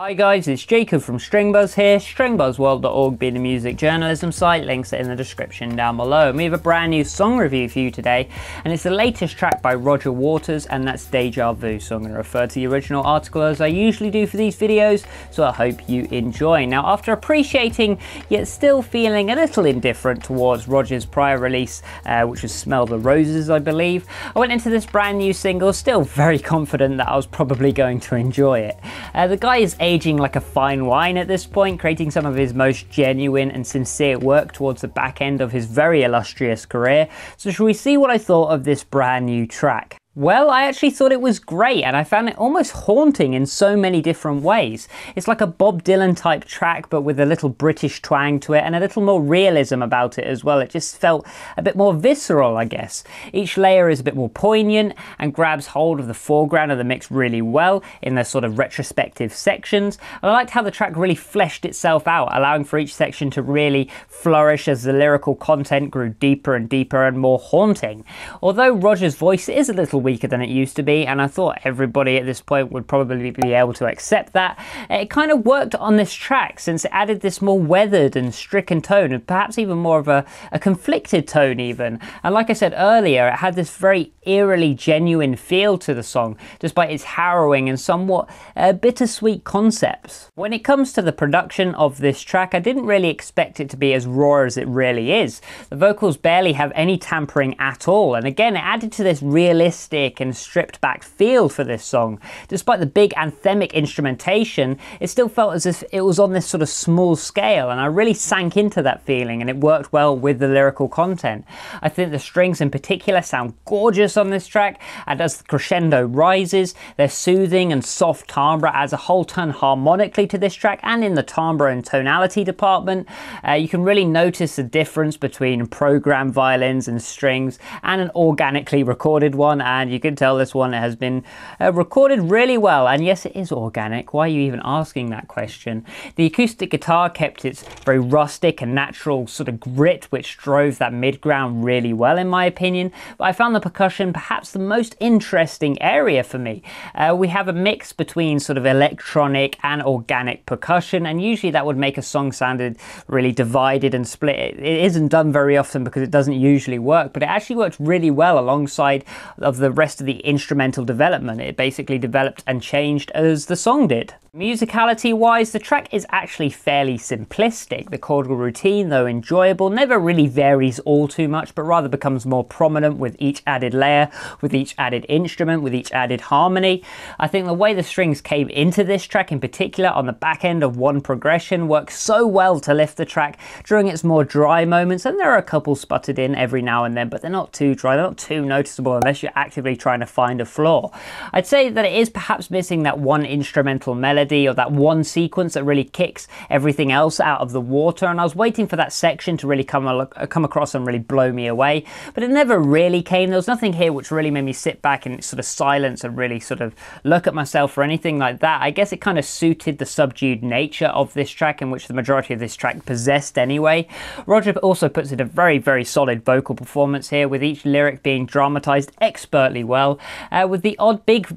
Hi guys, it's Jacob from StringBuzz here, stringbuzzworld.org being a music journalism site, links are in the description down below. And we have a brand new song review for you today, and it's the latest track by Roger Waters, and that's Deja Vu. So I'm going to refer to the original article as I usually do for these videos, so I hope you enjoy. Now, after appreciating yet still feeling a little indifferent towards Roger's prior release, which was Smell the Roses, I believe, I went into this brand new single still very confident that I was probably going to enjoy it. The guy is aging like a fine wine at this point, creating some of his most genuine and sincere work towards the back end of his very illustrious career. So shall we see what I thought of this brand new track? Well, I actually thought it was great, and I found it almost haunting in so many different ways. It's like a Bob Dylan type track, but with a little British twang to it and a little more realism about it as well. It just felt a bit more visceral, I guess. Each layer is a bit more poignant and grabs hold of the foreground of the mix really well in the sort of retrospective sections. And I liked how the track really fleshed itself out, allowing for each section to really flourish as the lyrical content grew deeper and deeper and more haunting. Although Roger's voice is a little weaker than it used to be, and I thought everybody at this point would probably be able to accept that, it kind of worked on this track since it added this more weathered and stricken tone, and perhaps even more of a conflicted tone even. And like I said earlier, it had this very eerily genuine feel to the song, despite its harrowing and somewhat bittersweet concepts. When it comes to the production of this track, I didn't really expect it to be as raw as it really is. The vocals barely have any tampering at all, and again it added to this realistic and stripped back feel for this song. Despite the big anthemic instrumentation, it still felt as if it was on this sort of small scale, and I really sank into that feeling, and it worked well with the lyrical content. I think the strings in particular sound gorgeous on this track, and as the crescendo rises, their soothing and soft timbre adds a whole ton harmonically to this track, and in the timbre and tonality department, you can really notice the difference between programmed violins and strings and an organically recorded one, and you can tell this one has been recorded really well. And yes, it is organic. Why are you even asking that question? The acoustic guitar kept its very rustic and natural sort of grit, which drove that mid-ground really well in my opinion. But I found the percussion perhaps the most interesting area for me. We have a mix between sort of electronic and organic percussion, and usually that would make a song sounded really divided and split. It isn't done very often because it doesn't usually work, but it actually worked really well alongside of the rest of the instrumental development. It basically developed and changed as the song did. Musicality wise, the track is actually fairly simplistic. The chordal routine, though enjoyable, never really varies all too much, but rather becomes more prominent with each added layer, with each added instrument, with each added harmony. I think the way the strings came into this track in particular on the back end of one progression works so well to lift the track during its more dry moments, and there are a couple sputtered in every now and then, but they're not too dry, they're not too noticeable unless you're actively trying to find a flaw. I'd say that it is perhaps missing that one instrumental melody or that one sequence that really kicks everything else out of the water, and I was waiting for that section to really come across and really blow me away, but it never really came. There was nothing here which really made me sit back in sort of silence and really sort of look at myself or anything like that. I guess it kind of suited the subdued nature of this track, in which the majority of this track possessed anyway. Roger also puts in a very, very solid vocal performance here, with each lyric being dramatized expertly well, with the odd big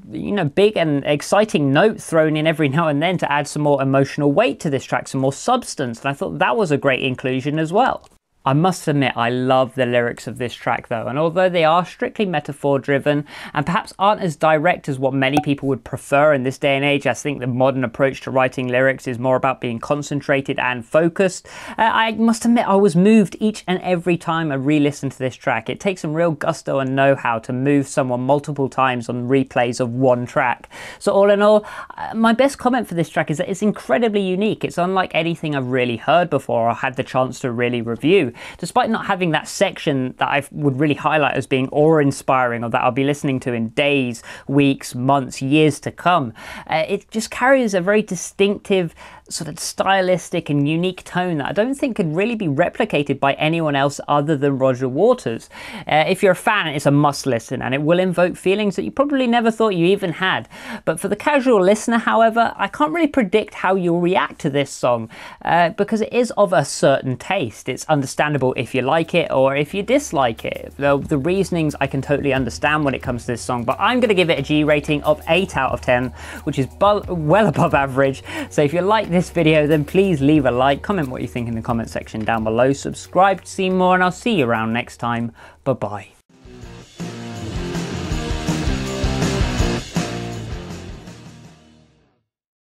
and exciting note thrown in every now and then to add some more emotional weight to this track, some more substance, and I thought that was a great inclusion as well. I must admit, I love the lyrics of this track though, and although they are strictly metaphor driven and perhaps aren't as direct as what many people would prefer in this day and age, I think the modern approach to writing lyrics is more about being concentrated and focused. I must admit I was moved each and every time I re-listened to this track. It takes some real gusto and know-how to move someone multiple times on replays of one track. So all in all, my best comment for this track is that it's incredibly unique. It's unlike anything I've really heard before or had the chance to really review. Despite not having that section that I would really highlight as being awe-inspiring or that I'll be listening to in days, weeks, months, years to come, it just carries a very distinctive sort of stylistic and unique tone that I don't think could really be replicated by anyone else other than Roger Waters. If you're a fan, it's a must listen, and it will invoke feelings that you probably never thought you even had. But for the casual listener, however, I can't really predict how you'll react to this song, because it is of a certain taste. It's understandable if you like it or if you dislike it. The reasonings I can totally understand when it comes to this song, but I'm going to give it a G rating of 8 out of 10, which is well above average. So if you like this video, then please leave a like, comment what you think in the comment section down below, subscribe to see more, and I'll see you around next time. Bye bye.